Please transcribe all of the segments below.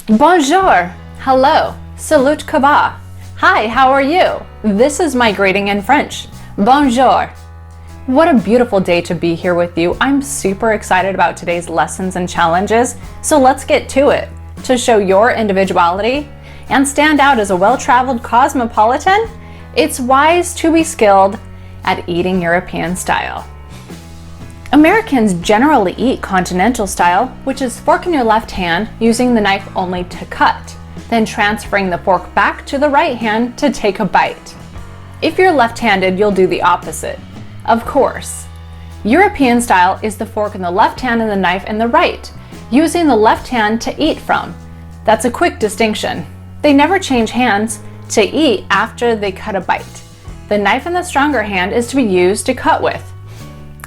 Bonjour, hello, salut kaba. Hi, how are you? This is my greeting in French. Bonjour. What a beautiful day to be here with you. I'm super excited about today's lessons and challenges, so let's get to it. To show your individuality and stand out as a well-traveled cosmopolitan, it's wise to be skilled at eating European style. Americans generally eat continental style, which is fork in your left hand, using the knife only to cut, then transferring the fork back to the right hand to take a bite. If you're left-handed, you'll do the opposite. Of course. European style is the fork in the left hand and the knife in the right, using the left hand to eat from. That's a quick distinction. They never change hands to eat after they cut a bite. The knife in the stronger hand is to be used to cut with.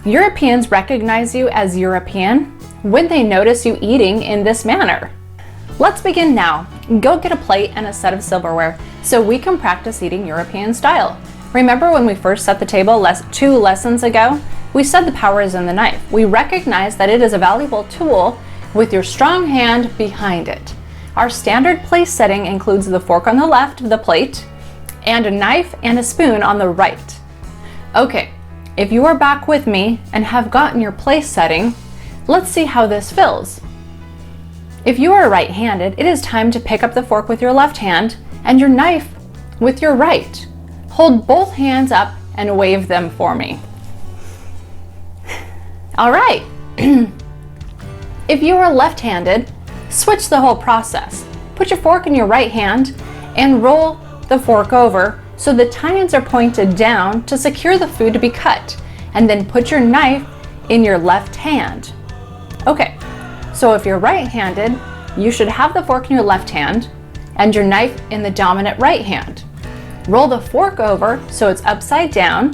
Europeans recognize you as European when they notice you eating in this manner. Let's begin now. Go get a plate and a set of silverware so we can practice eating European style. Remember when we first set the table 2 lessons ago? We said the power is in the knife. We recognize that it is a valuable tool with your strong hand behind it. Our standard place setting includes the fork on the left of the plate and a knife and a spoon on the right. Okay. If you are back with me and have gotten your place setting, let's see how this feels. If you are right-handed, it is time to pick up the fork with your left hand and your knife with your right. Hold both hands up and wave them for me. All right. If you are left-handed, switch the whole process. Put your fork in your right hand and roll the fork over so the tines are pointed down to secure the food to be cut, and then put your knife in your left hand. Okay, so if you're right-handed, you should have the fork in your left hand and your knife in the dominant right hand. Roll the fork over so it's upside down.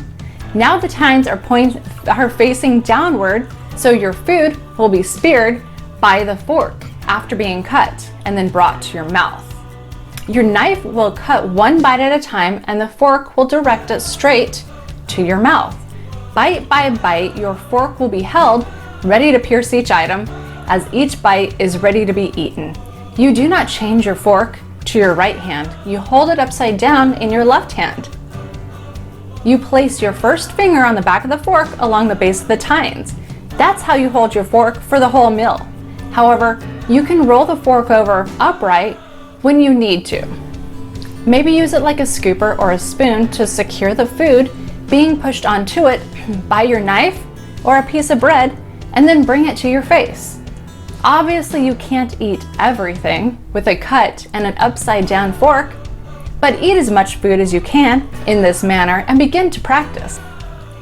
Now the tines are facing downward, so your food will be speared by the fork after being cut and then brought to your mouth. Your knife will cut one bite at a time and the fork will direct it straight to your mouth. Bite by bite, your fork will be held ready to pierce each item as each bite is ready to be eaten. You do not change your fork to your right hand. You hold it upside down in your left hand. You place your first finger on the back of the fork along the base of the tines. That's how you hold your fork for the whole meal. However, you can roll the fork over upright when you need to. Maybe use it like a scooper or a spoon to secure the food being pushed onto it by your knife or a piece of bread, and then bring it to your face. Obviously, you can't eat everything with a cut and an upside down fork, but eat as much food as you can in this manner and begin to practice.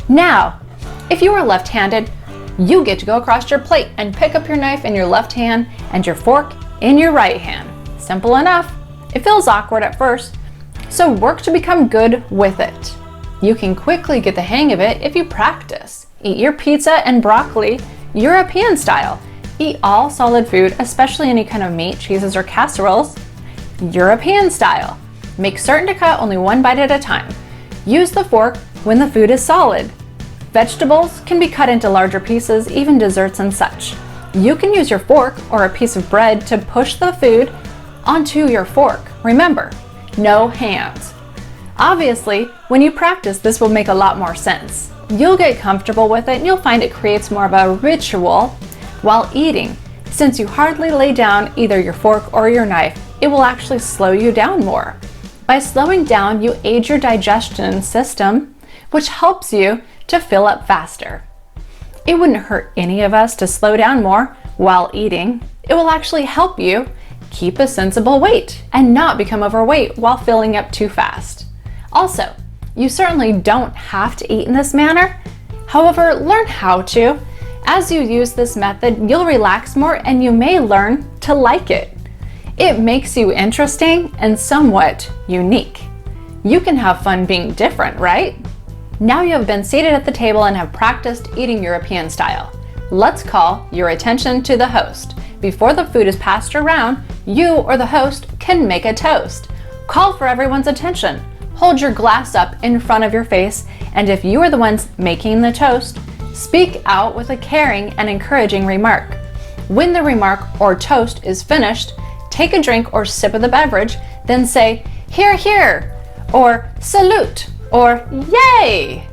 Now, if you are left-handed, you get to go across your plate and pick up your knife in your left hand and your fork in your right hand. Simple enough. It feels awkward at first, so work to become good with it. You can quickly get the hang of it if you practice. Eat your pizza and broccoli European style. Eat all solid food, especially any kind of meat, cheeses, or casseroles, European style. Make certain to cut only one bite at a time. Use the fork when the food is solid. Vegetables can be cut into larger pieces, even desserts and such. You can use your fork or a piece of bread to push the food onto your fork. Remember, no hands. Obviously, when you practice, this will make a lot more sense. You'll get comfortable with it and you'll find it creates more of a ritual while eating. Since you hardly lay down either your fork or your knife, it will actually slow you down more. By slowing down, you aid your digestion system, which helps you to fill up faster. It wouldn't hurt any of us to slow down more while eating. It will actually help you keep a sensible weight and not become overweight while filling up too fast. Also, you certainly don't have to eat in this manner. However, learn how to. As you use this method, you'll relax more and you may learn to like it. It makes you interesting and somewhat unique. You can have fun being different, right? Now you have been seated at the table and have practiced eating European style. Let's call your attention to the host. Before the food is passed around, you or the host can make a toast. Call for everyone's attention. Hold your glass up in front of your face, and if you are the ones making the toast, speak out with a caring and encouraging remark. When the remark or toast is finished, take a drink or sip of the beverage, then say, "Here, here," or "Salute," or "Yay."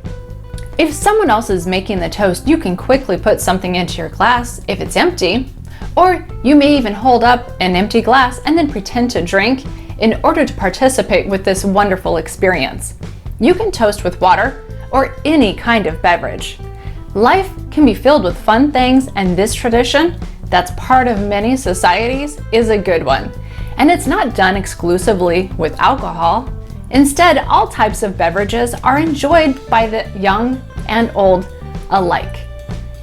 If someone else is making the toast, you can quickly put something into your glass if it's empty, or you may even hold up an empty glass and then pretend to drink in order to participate with this wonderful experience. You can toast with water or any kind of beverage. Life can be filled with fun things, and this tradition, that's part of many societies, is a good one. And it's not done exclusively with alcohol. Instead, all types of beverages are enjoyed by the young and old alike.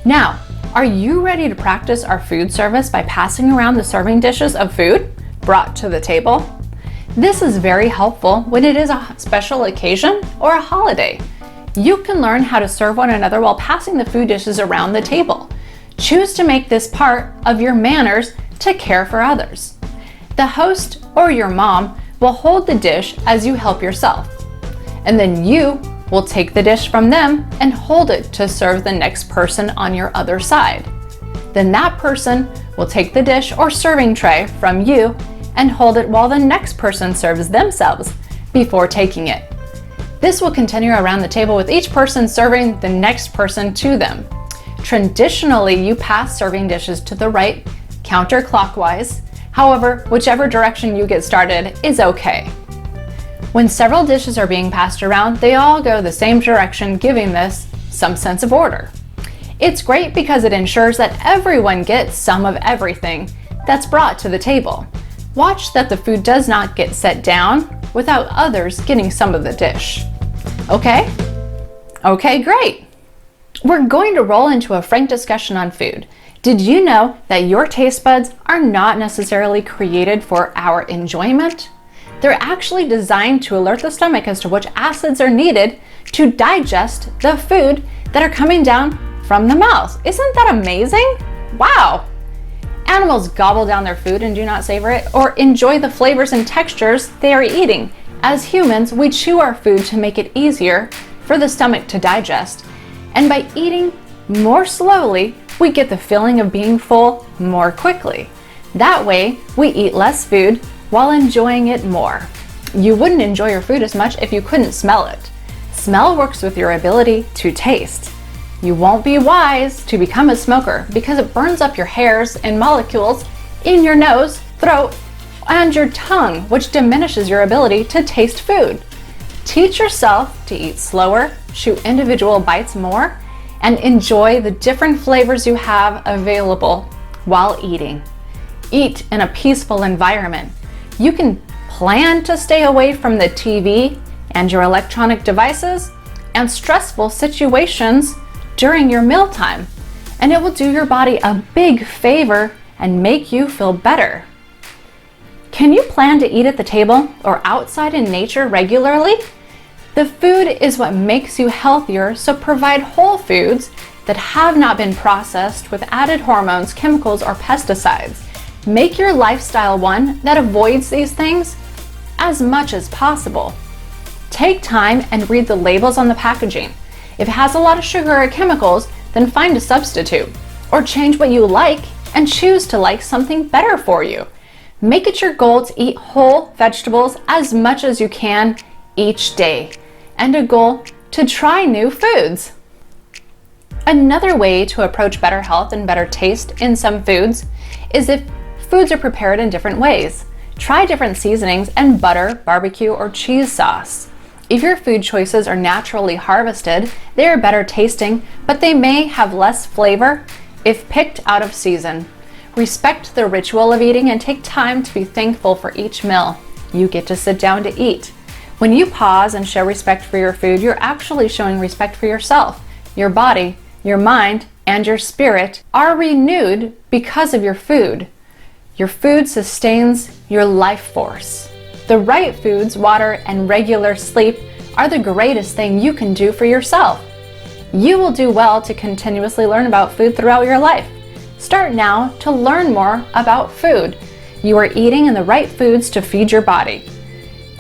Now, are you ready to practice our food service by passing around the serving dishes of food brought to the table? This is very helpful when it is a special occasion or a holiday. You can learn how to serve one another while passing the food dishes around the table. Choose to make this part of your manners to care for others. The host or your mom will hold the dish as you help yourself, and then you will take the dish from them and hold it to serve the next person on your other side. Then that person will take the dish or serving tray from you and hold it while the next person serves themselves before taking it. This will continue around the table with each person serving the next person to them. Traditionally, you pass serving dishes to the right, counterclockwise. However, whichever direction you get started is okay. When several dishes are being passed around, they all go the same direction, giving this some sense of order. It's great because it ensures that everyone gets some of everything that's brought to the table. Watch that the food does not get set down without others getting some of the dish. Okay? Okay, great. We're going to roll into a frank discussion on food. Did you know that your taste buds are not necessarily created for our enjoyment? They're actually designed to alert the stomach as to which acids are needed to digest the food that are coming down from the mouth. Isn't that amazing? Wow! Animals gobble down their food and do not savor it or enjoy the flavors and textures they are eating. As humans, we chew our food to make it easier for the stomach to digest. And by eating more slowly, we get the feeling of being full more quickly. That way, we eat less food while enjoying it more. You wouldn't enjoy your food as much if you couldn't smell it. Smell works with your ability to taste. You won't be wise to become a smoker because it burns up your hairs and molecules in your nose, throat, and your tongue, which diminishes your ability to taste food. Teach yourself to eat slower, chew individual bites more, and enjoy the different flavors you have available while eating. Eat in a peaceful environment. You can plan to stay away from the TV and your electronic devices and stressful situations during your mealtime, and it will do your body a big favor and make you feel better. Can you plan to eat at the table or outside in nature regularly? The food is what makes you healthier, so provide whole foods that have not been processed with added hormones, chemicals, or pesticides. Make your lifestyle one that avoids these things as much as possible. Take time and read the labels on the packaging. If it has a lot of sugar or chemicals, then find a substitute, or change what you like and choose to like something better for you. Make it your goal to eat whole vegetables as much as you can each day, and a goal to try new foods. Another way to approach better health and better taste in some foods is if foods are prepared in different ways. Try different seasonings and butter, barbecue, or cheese sauce. If your food choices are naturally harvested, they are better tasting, but they may have less flavor if picked out of season. Respect the ritual of eating and take time to be thankful for each meal you get to sit down to eat. When you pause and show respect for your food, you're actually showing respect for yourself. Your body, your mind, and your spirit are renewed because of your food. Your food sustains your life force. The right foods, water, and regular sleep are the greatest thing you can do for yourself. You will do well to continuously learn about food throughout your life. Start now to learn more about food. You are eating in the right foods to feed your body.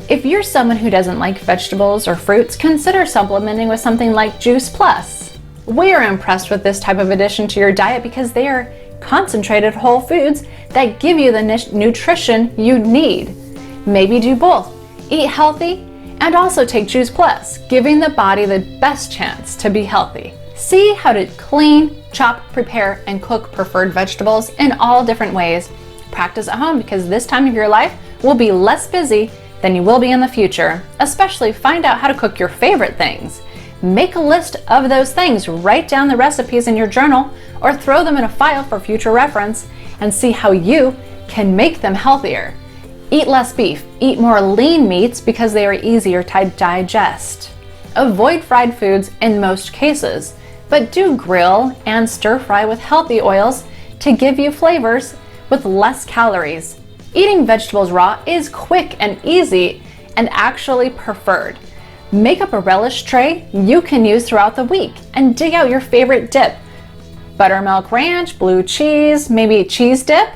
If you're someone who doesn't like vegetables or fruits, consider supplementing with something like Juice Plus. We are impressed with this type of addition to your diet because they are concentrated whole foods that give you the nutrition you need. Maybe do both. Eat healthy and also take Juice Plus, giving the body the best chance to be healthy. See how to clean, chop, prepare, and cook preferred vegetables in all different ways. Practice at home because this time of your life will be less busy than you will be in the future. Especially find out how to cook your favorite things. Make a list of those things, write down the recipes in your journal, or throw them in a file for future reference and see how you can make them healthier. Eat less beef, eat more lean meats because they are easier to digest. Avoid fried foods in most cases, but do grill and stir fry with healthy oils to give you flavors with less calories. Eating vegetables raw is quick and easy and actually preferred. Make up a relish tray you can use throughout the week and dig out your favorite dip. Buttermilk ranch, blue cheese, maybe cheese dip.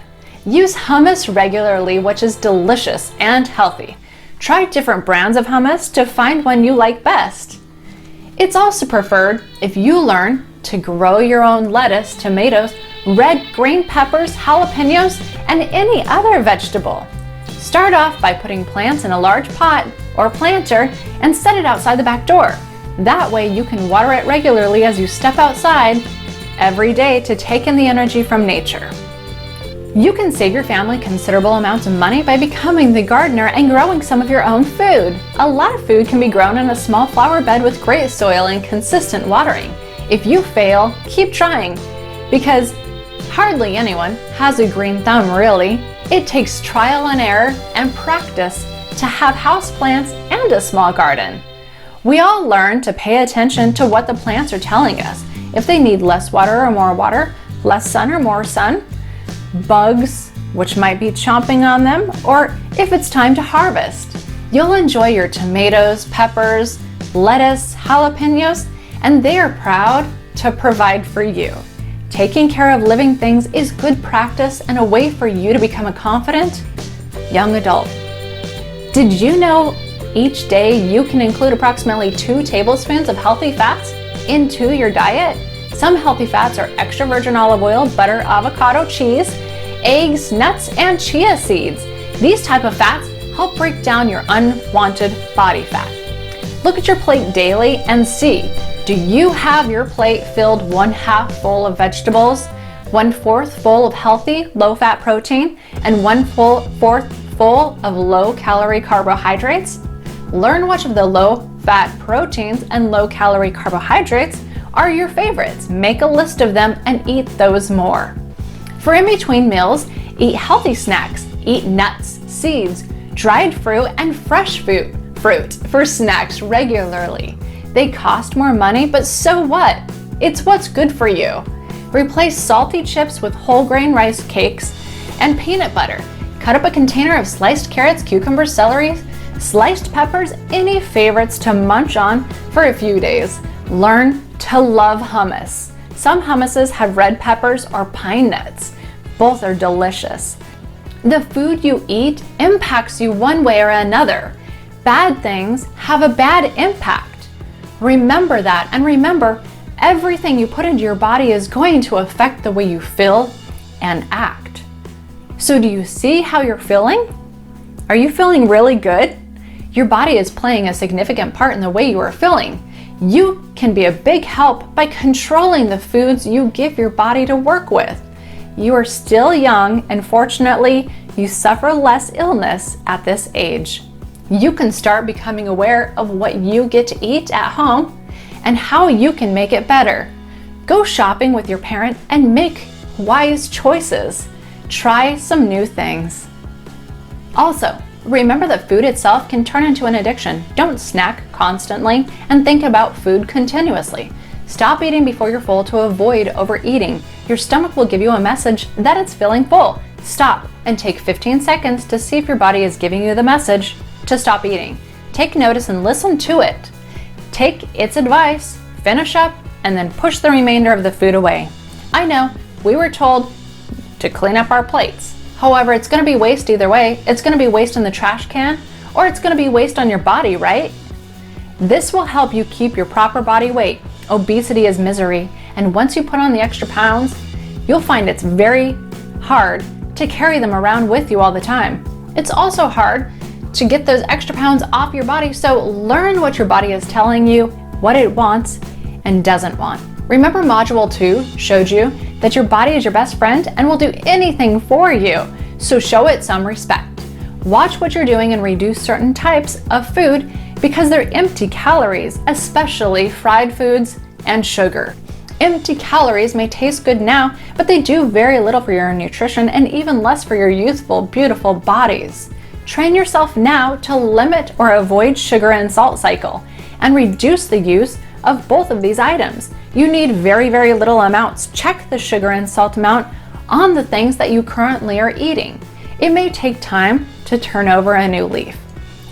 Use hummus regularly, which is delicious and healthy. Try different brands of hummus to find one you like best. It's also preferred if you learn to grow your own lettuce, tomatoes, red green peppers, jalapenos, and any other vegetable. Start off by putting plants in a large pot or planter and set it outside the back door. That way you can water it regularly as you step outside every day to take in the energy from nature. You can save your family considerable amounts of money by becoming the gardener and growing some of your own food. A lot of food can be grown in a small flower bed with great soil and consistent watering. If you fail, keep trying, because hardly anyone has a green thumb really. It takes trial and error and practice to have houseplants and a small garden. We all learn to pay attention to what the plants are telling us. If they need less water or more water, less sun or more sun, bugs, which might be chomping on them, or if it's time to harvest. You'll enjoy your tomatoes, peppers, lettuce, jalapenos, and they are proud to provide for you. Taking care of living things is good practice and a way for you to become a confident young adult. Did you know each day you can include approximately 2 tablespoons of healthy fats into your diet? Some healthy fats are extra virgin olive oil, butter, avocado, cheese, eggs, nuts, and chia seeds. These type of fats help break down your unwanted body fat. Look at your plate daily and see, do you have your plate filled 1/2 full of vegetables, 1/4 full of healthy, low-fat protein, and 1/4 full of low-calorie carbohydrates? Learn which of the low-fat proteins and low-calorie carbohydrates are your favorites. Make a list of them and eat those more. For in-between meals, eat healthy snacks. Eat nuts, seeds, dried fruit, and fresh fruit for snacks regularly. They cost more money, but so what? It's what's good for you. Replace salty chips with whole grain rice cakes and peanut butter. Cut up a container of sliced carrots, cucumbers, celery, sliced peppers, any favorites to munch on for a few days. Learn to love hummus. Some hummuses have red peppers or pine nuts. Both are delicious. The food you eat impacts you one way or another. Bad things have a bad impact. Remember that, and remember, everything you put into your body is going to affect the way you feel and act. So do you see how you're feeling? Are you feeling really good? Your body is playing a significant part in the way you are feeling. You can be a big help by controlling the foods you give your body to work with. You are still young, and fortunately, you suffer less illness at this age. You can start becoming aware of what you get to eat at home and how you can make it better. Go shopping with your parent and make wise choices. Try some new things. Also, remember that food itself can turn into an addiction. Don't snack constantly and think about food continuously. Stop eating before you're full to avoid overeating. Your stomach will give you a message that it's feeling full. Stop and take 15 seconds to see if your body is giving you the message to stop eating. Take notice and listen to it. Take its advice, finish up, and then push the remainder of the food away. I know, we were told to clean up our plates. However, it's going to be waste either way. It's going to be waste in the trash can, or it's going to be waste on your body, right? This will help you keep your proper body weight. Obesity is misery, and once you put on the extra pounds, you'll find it's very hard to carry them around with you all the time. It's also hard to get those extra pounds off your body, so learn what your body is telling you, what it wants and doesn't want. Remember Module 2 showed you that your body is your best friend and will do anything for you, so show it some respect. Watch what you're doing and reduce certain types of food because they're empty calories, especially fried foods and sugar. Empty calories may taste good now, but they do very little for your nutrition and even less for your youthful, beautiful bodies. Train yourself now to limit or avoid sugar and salt cycle and reduce the use of both of these items. You need very, very little amounts. Check the sugar and salt amount on the things that you currently are eating. It may take time to turn over a new leaf.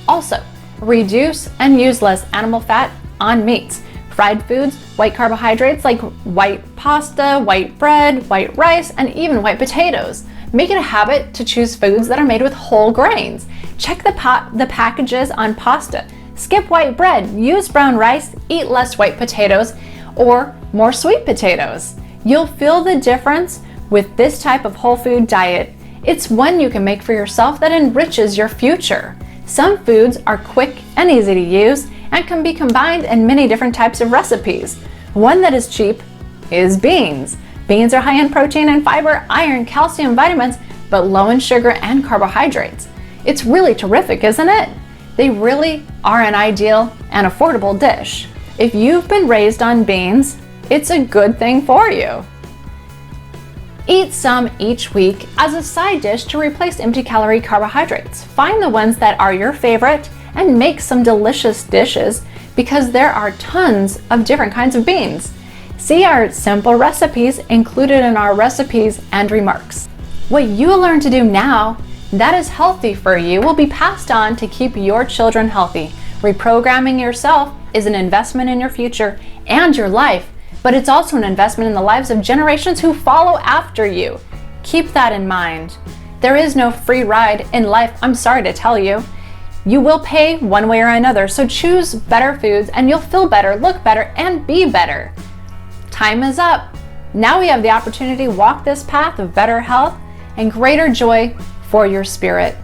Also, reduce and use less animal fat on meats, fried foods, white carbohydrates like white pasta, white bread, white rice, and even white potatoes. Make it a habit to choose foods that are made with whole grains. Check the packages on pasta. Skip white bread, use brown rice, eat less white potatoes or more sweet potatoes. You'll feel the difference with this type of whole food diet. It's one you can make for yourself that enriches your future. Some foods are quick and easy to use and can be combined in many different types of recipes. One that is cheap is beans. Beans are high in protein and fiber, iron, calcium, vitamins, but low in sugar and carbohydrates. It's really terrific, isn't it? They really are an ideal and affordable dish. If you've been raised on beans, it's a good thing for you. Eat some each week as a side dish to replace empty calorie carbohydrates. Find the ones that are your favorite and make some delicious dishes because there are tons of different kinds of beans. See our simple recipes included in our recipes and remarks. What you learn to do now that is healthy for you will be passed on to keep your children healthy. Reprogramming yourself is an investment in your future and your life, but it's also an investment in the lives of generations who follow after you. Keep that in mind. There is no free ride in life, I'm sorry to tell you. You will pay one way or another, so choose better foods and you'll feel better, look better, and be better. Time is up. Now we have the opportunity to walk this path of better health and greater joy for your spirit.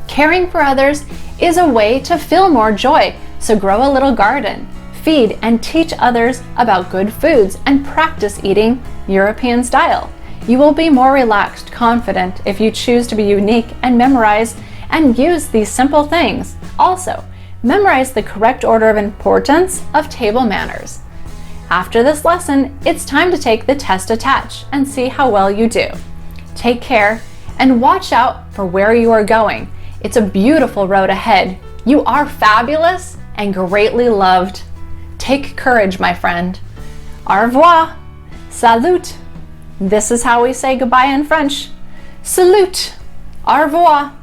Caring for others is a way to feel more joy, so grow a little garden, feed and teach others about good foods, and practice eating European style. You will be more relaxed, confident if you choose to be unique and memorize and use these simple things. Also, memorize the correct order of importance of table manners. After this lesson, it's time to take the test attached and see how well you do. Take care and watch out for where you are going. It's a beautiful road ahead. You are fabulous and greatly loved. Take courage, my friend. Au revoir. Salut. This is how we say goodbye in French. Salute. Au revoir.